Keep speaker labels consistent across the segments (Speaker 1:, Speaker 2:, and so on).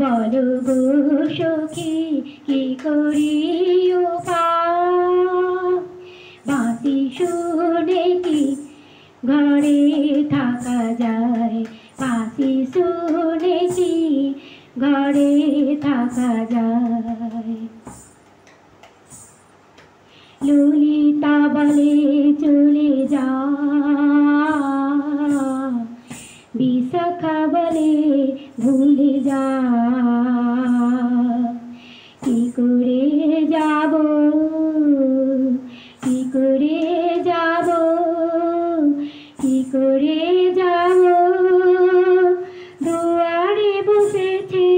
Speaker 1: বলো গো সখী কি করি উপায়, বাঁশি শুনে কি ঘরে থাকা যায়, বাঁশি শুনে কি ঘরে থাকা যায়। ললিতা বলে চলে যা, বিশাখা বলে ভুলে যা, কি করে যাব, কি করে যাব, কি করে যাব, দুয়ারে বসেছে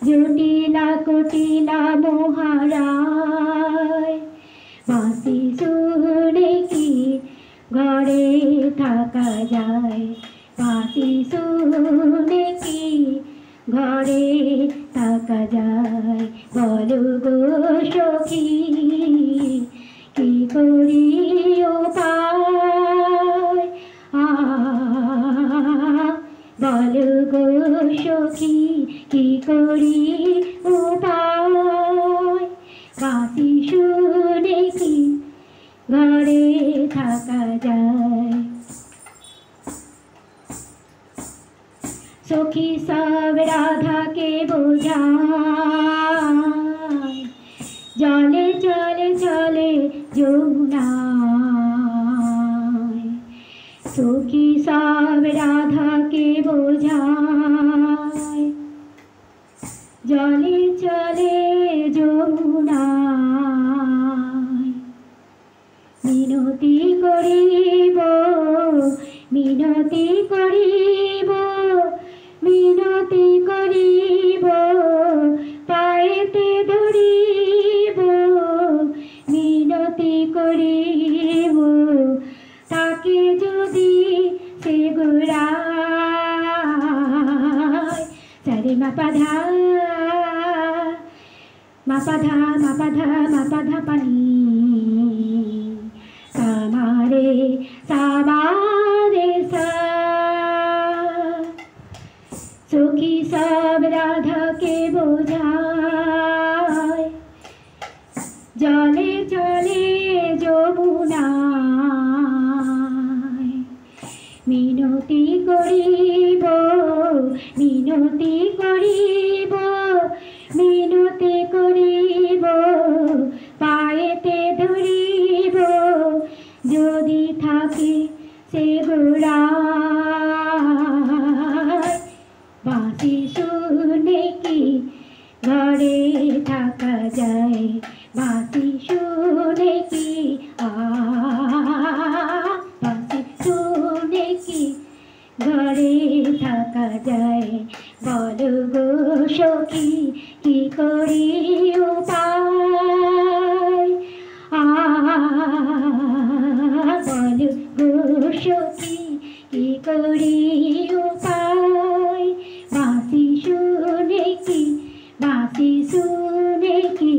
Speaker 1: জটিলা কুটিলা মহারায়, বাঁশি শুনে কি ঘরে থাকা যায়, বাঁশি শুনে কি ঘরে থাকা যায়। বলো গো সখী কি করি উপায়, বলো গো সখী কি করি উপায়, বাঁশি শুনে কি ঘরে থাকা যায়। সখী সব রাধাকে বোঝায়, জলে চলে চলে যমুনায়, সখী সব রাধাকে বোঝায়, জলে চলে যমুনায়, মিনতি করিব, মিনতি করিব, মিনতি করিব, পায়েতে ধরিব, মিনতি করিব, তাকে যদি সে গোড়ায়, সারে মাপাধা মাপাধা মাপাধা মাপাধা পানি, সামারে সামারে সা, সখী সব রাধাকে বোঝায়, জলে চলে যমুনায়, মিনতি করিব, মিনতি করিব, মিনতি করিব, পায়েতে ধরিব, যদি থাকে সে গোড়ায়, বাঁশি শুনে কি ঘরে থাকা যায়, বাঁশি শুনে কি বাঁশি শুনে কি ঘরে থাকা যায়। বলো গো সখী কি করি উপায়, বলো গো সখী কি করি উপায়, বাঁশি শুনে কি, বাঁশি শুনে কি,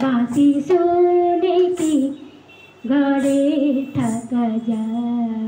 Speaker 1: বাঁশি শুনে কি ঘরে থাকা যায়।